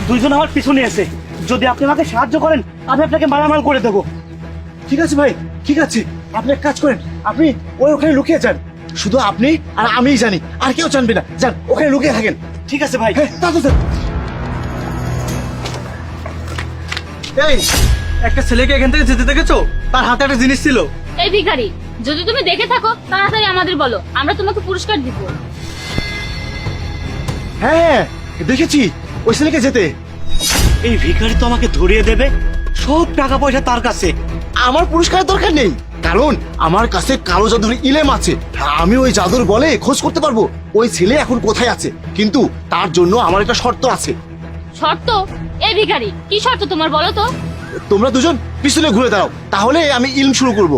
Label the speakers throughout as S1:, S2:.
S1: দুইজন আমার পিছনে এসে, যদি আপনি আমাকে সাহায্য করেন আমি আপনাকে মালামাল করে দেবো।
S2: ঠিক আছে ভাই, ঠিক আছে, আপনি এক কাজ করেন, আপনি ওখানে লুকিয়ে যান। শুধু আপনি আর আমিই জানি, আর কেউ জানবে না। যান, ওখানে লুকিয়ে থাকেন।
S1: ঠিক আছে ভাই।
S2: হ্যাঁ, তাড়াতাড়ি যান।
S3: এই একটা ছেলেকে এখান থেকে যেতে দেখেছো? তার হাতে একটা জিনিস ছিল।
S4: এই ভিখারি, যদি তুমি দেখে থাকো তাড়াতাড়ি আমাদের বলো, আমরা তোমাকে পুরস্কার দিব।
S2: হ্যাঁ, দেখেছি ওই ছেলেকে যেতে।
S1: এই ভিখারি তো আমাকে ধরিয়ে দেবে, সব টাকা পয়সা তার কাছে।
S2: আমার পুরস্কারের দরকার নেই, কারণ আমার কাছে কালো জাদুর ইলেম আছে। আমি ওই জাদুর বলে খোঁজ করতে পারবো ওই ছেলে এখন কোথায় আছে। কিন্তু তার জন্য আমার একটা শর্ত আছে।
S4: শর্ত? এই ভিখারি, কি শর্ত তোমার বলো তো?
S2: তোমরা দুজন পিছনে ঘুরে দাঁড়াও, তাহলে আমি ইলম শুরু করব।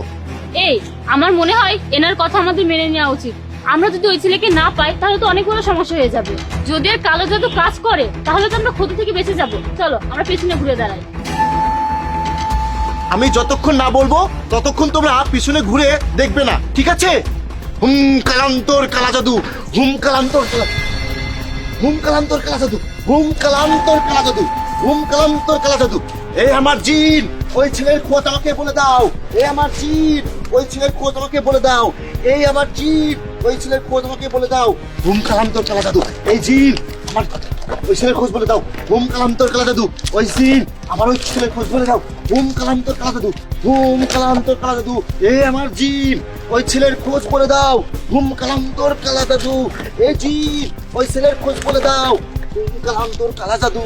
S4: এই, আমার মনে হয় এনার কথা আমাদের মেনে নেওয়া উচিত। আমরা যদি ওই ছেলেকে না পাই তাহলে তো অনেক বড় সমস্যা হয়ে যাবে। যদি আর কালো জাদু কাজ করে তাহলে তো আমরা ক্ষতি থেকে বেঁচে যাব। চলো আমরা পেছনে ঘুরে দাঁড়াই।
S2: আমি যতক্ষণ না বলবো ততক্ষণ তোমরা পিছনে ঘুরে দেখবে না, ঠিক আছে? হুম কালান্তর কালা জাদু, হুম কালান্তর কালা, হুম কালান্তর কালা জাদু, হুম কালান্তর কালা জাদু, হুম কালান্তর কালা জাদু। এই আমার জিন, ওই ছেলের খোঁজ আমাকে বলে দাও। এই আমার জিন, ওই ছেলের খোঁজ আমাকে বলে দাও। এই আমার জিন, ওই ছেলের খোঁজ আমাকে বলে দাও। হুম কালান্তর কালা জাদু, এই জিন আমার ওই ছেলের খোঁজ বলে দাও। হুম কালান্তর কালা জাদু, ওই জিন আমার ওই ছেলের খোঁজ বলে দাও। হুম কালান্তর কালা জাদু, হুম কালান্তর কালা জাদু। এই আমার জিন, ওই ছেলের খোঁজ বলে দাও। হুম কালান্তর কালা জাদু, এই জিন ওই ছেলের খোঁজ বলে দাও। হুম কালান্তর কালা জাদু,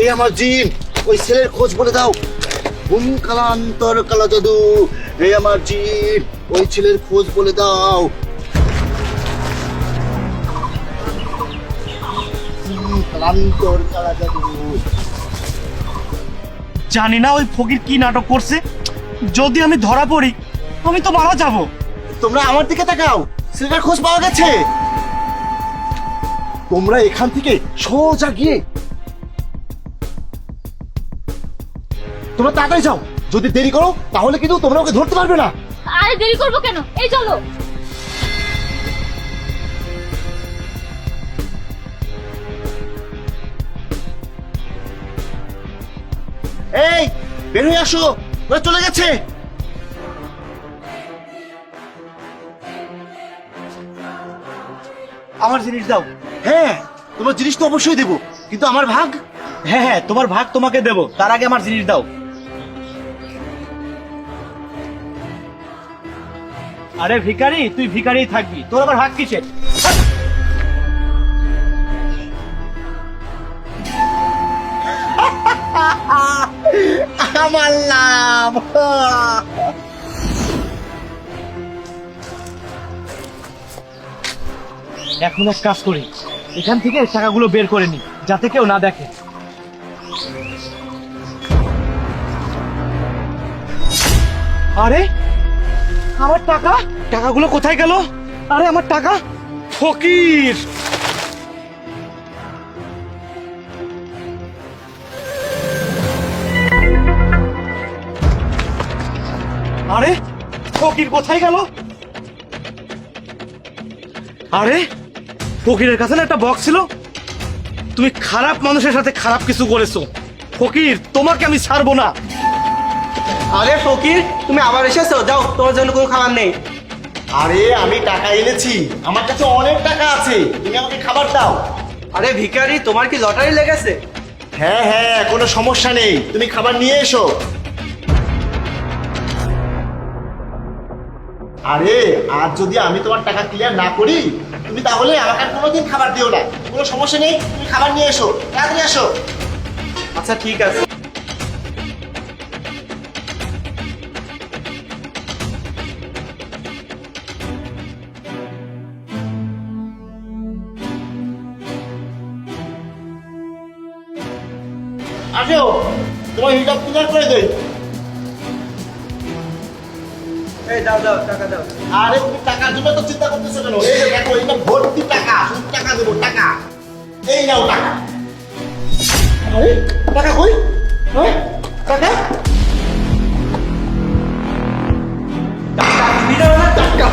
S2: এই আমার জিন ওই ছেলের খোঁজ বলে দাও। হুম কালান্তর কালা জাদু, এই আমার জিন ওই ছেলের খোঁজ বলে দাও। হুম কালান্তর কালা জাদু।
S1: জানি না ওই ফকির কি নাটক করছে, যদি আমি ধরা পড়ি আমি তো মারা যাব।
S2: তোমরা আমার দিকে তাকাও, ছেলেটার খোঁজ পাওয়া গেছে। তোমরা এখান থেকে সোজা গিয়ে তোমরা তাড়াতাড়ি যাও। যদি দেরি করো তাহলে কিন্তু তোমরা ওকে ধরতে পারবে না।
S4: আরে দেরি করবো কেন, এই চলো।
S2: এই বের হয়ে আসো, ওরা চলে গেছে।
S1: আমার জিনিস দাও।
S2: হ্যাঁ, তোমার জিনিস তো অবশ্যই দেবো, কিন্তু আমার ভাগ।
S1: হ্যাঁ হ্যাঁ, তোমার ভাগ তোমাকে দেবো, তার আগে আমার জিনিস দাও। আরে ভিখারি, তুই ভিখারিই থাকবি, তোর আবার ভাগ কিসের?
S2: আমার লাভ।
S1: এখন এক কাজ করি, এখান থেকে টাকাগুলো বের করে নি, যাতে কেউ না দেখে। আরে আমার টাকা, টাকাগুলো কোথায় গেল? আরে আমার টাকা! ফকির! আরে ফকির কোথায় গেল? আরে ফকিরের কাছে না একটা বক্স ছিল। তুমি খারাপ মানুষের সাথে খারাপ কিছু করেছো ফকির, তোমাকে আমি ছাড়বো না।
S3: আরে ফকির, তুমি আবার এসেছো? যাও, তোমার জন্য কোনো খাবার নেই।
S2: আরে আমি টাকা এনেছি, আমার কাছে অনেক টাকা আছে, তুমি আমাকে খাবার দাও।
S3: আরে ভিখারি, তোমার কি লটারি লেগেছে?
S2: হ্যাঁ হ্যাঁ, কোনো সমস্যা নেই, তুমি খাবার নিয়ে এসো। আরে আজ যদি আমি তোমার টাকা ক্লিয়ার না করি, তুমি তাহলে আমাকে আর কোনোদিন খাবার দিও না। কোনো সমস্যা নেই, তুমি খাবার নিয়ে এসো, তাড়াতাড়ি আসো।
S3: আচ্ছা ঠিক আছে।
S2: আসো, তোমার হিসাব ক্লিয়ার করে দেই।
S3: এই দাও দাও, টাকা দাও।
S2: আরে তুমি টাকার জন্য তো চিন্তা করতেছো কেন? এই যে দেখো, এটা ভর্তি টাকা, শুধু টাকা দেবো, টাকা। এই নাও টাকা। আরে টাকা কই? হ্যাঁ টাকা?
S3: টাকা দিবি না? টাকা